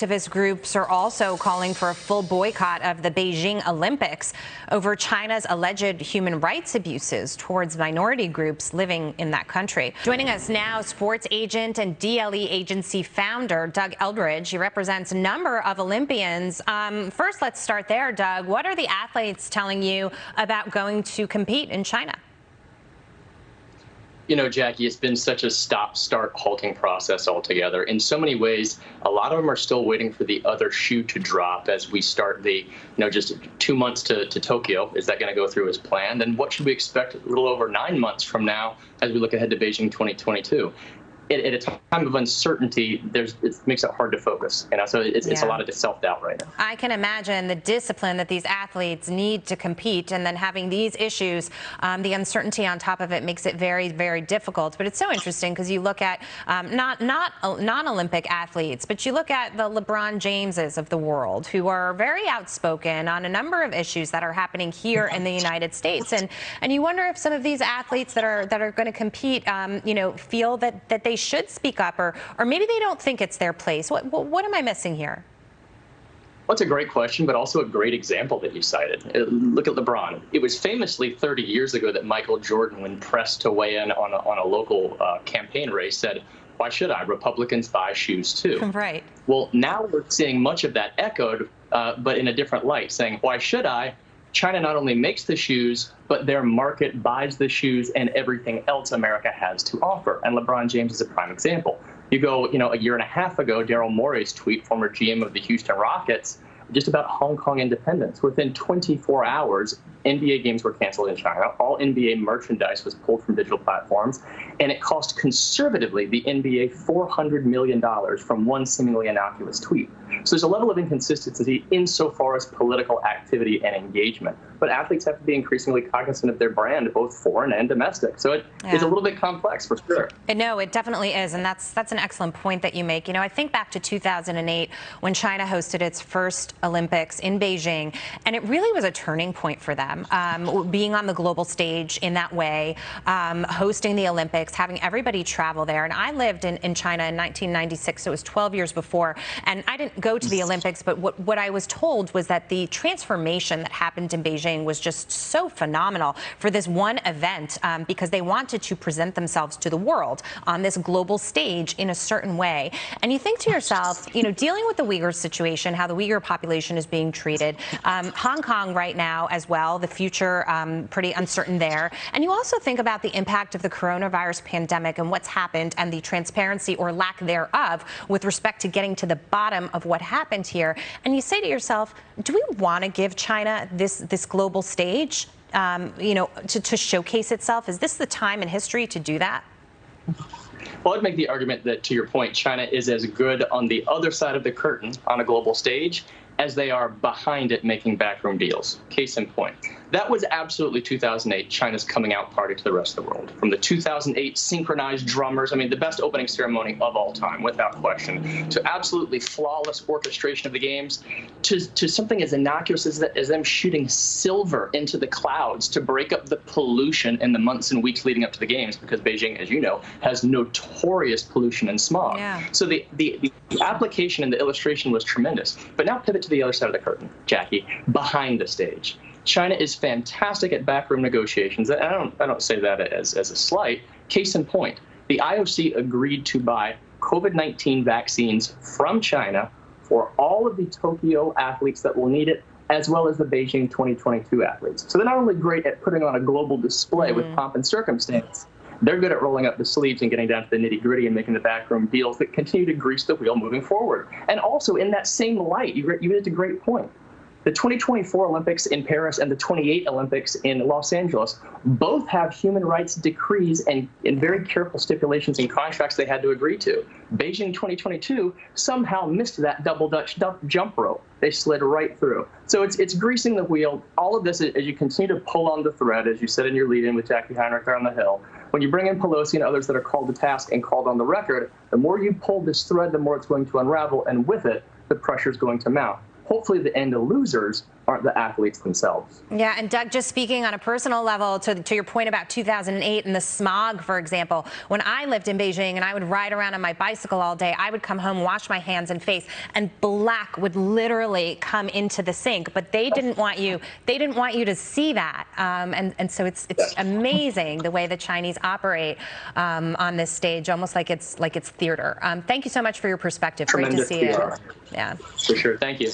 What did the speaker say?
activist groups are also calling for a full boycott of the Beijing Olympics over China's alleged human rights abuses towards minority groups living in that country. Joining us now, sports agent and DLE agency founder Doug Eldridge. He represents a number of Olympians. First, let's start there, Doug. What are the athletes telling you about going to compete in China? You know, Jackie, it's been such a stop-start halting process altogether. In so many ways, a lot of them are still waiting for the other shoe to drop as we start the, just 2 months to Tokyo. Is that going to go through as planned? And what should we expect a little over 9 months from now as we look ahead to Beijing 2022? At a time of uncertainty, it makes it hard to focus. So it's a lot of self-doubt right now. I can imagine the discipline that these athletes need to compete, and then having these issues, the uncertainty on top of it makes it very, very difficult. But it's so interesting because you look at not non-Olympic athletes, but you look at the LeBron Jameses of the world who are very outspoken on a number of issues that are happening here in the United States, and you wonder if some of these athletes that are going to compete, feel that they should speak up, or maybe they don't think it's their place. What am I missing here? Well, it's a great question, but also a great example that you cited. Look at LeBron. It was famously 30 years ago that Michael Jordan, when pressed to weigh in on a local campaign race, said, "Why should I? Republicans buy shoes too." Right. Well, now we're seeing much of that echoed, but in a different light, saying, "Why should I?" China not only makes the shoes, but their market buys the shoes and everything else America has to offer. And LeBron James is a prime example. You go, a year and a half ago, Daryl Morey's tweet, former GM of the Houston Rockets, just about Hong Kong independence. Within 24 hours, NBA games were canceled in China. All NBA merchandise was pulled from digital platforms, and it cost conservatively the NBA $400 million from one seemingly innocuous tweet. So there's a level of inconsistency insofar as political activity and engagement. But athletes have to be increasingly cognizant of their brand, both foreign and domestic. So it is a little bit complex, for sure. No, it definitely is, and that's an excellent point that you make. I think back to 2008 when China hosted its first Olympics in Beijing, and it really was a turning point for them, being on the global stage in that way, hosting the Olympics, having everybody travel there. And I lived in China in 1996, so it was 12 years before, and I didn't go to the Olympics, but what I was told was that the transformation that happened in Beijing was just so phenomenal for this one event, because they wanted to present themselves to the world on this global stage in a certain way. And you think to yourself, dealing with the Uyghur situation, how the Uyghur population is being treated, Hong Kong right now as well, the future pretty uncertain there. And you also think about the impact of the coronavirus pandemic and what's happened and the transparency or lack thereof with respect to getting to the bottom of what happened here. And you say to yourself, do we want to give China this global stage, to showcase itself? Is this the time in history to do that? Well, I'd make the argument that, to your point, China is as good on the other side of the curtain on a global stage as they are behind it making backroom deals. Case in point. That was absolutely 2008, China's coming out party to the rest of the world. From the 2008 synchronized drummers, the best opening ceremony of all time, without question, to absolutely flawless orchestration of the games, to something as innocuous as them shooting silver into the clouds to break up the pollution in the months and weeks leading up to the games, because Beijing, as you know, has notorious pollution and smog. Yeah. So the application and the illustration was tremendous. But now pivot to the other side of the curtain, Jackie, behind the stage. China is fantastic at backroom negotiations. I don't say that as a slight. Case in point, the IOC agreed to buy COVID-19 vaccines from China for all of the Tokyo athletes that will need it, as well as the Beijing 2022 athletes. So they're not only great at putting on a global display with pomp and circumstance, they're good at rolling up the sleeves and getting down to the nitty-gritty and making the backroom deals that continue to grease the wheel moving forward. And also, in that same light, you made a great point. The 2024 Olympics in Paris and the 28 Olympics in Los Angeles both have human rights decrees and very careful stipulations and contracts they had to agree to. Beijing 2022 somehow missed that double Dutch jump rope. They slid right through. So it's greasing the wheel. All of this, as you continue to pull on the thread, as you said in your lead-in with Jackie Heinrich there on the Hill, when you bring in Pelosi and others that are called to task and called on the record, the more you pull this thread, the more it's going to unravel, and with it, the pressure is going to mount. hopefully the end losers aren't the athletes themselves. Yeah, and Doug, just speaking on a personal level to your point about 2008 and the smog, for example, when I lived in Beijing and I would ride around on my bicycle all day, I would come home, wash my hands and face, and black would literally come into the sink. But they didn't want you to see that. And so it's amazing the way the Chinese operate on this stage, almost like it's theater. Thank you so much for your perspective. Tremendous Great to see PR. you. Yeah. For sure. Thank you.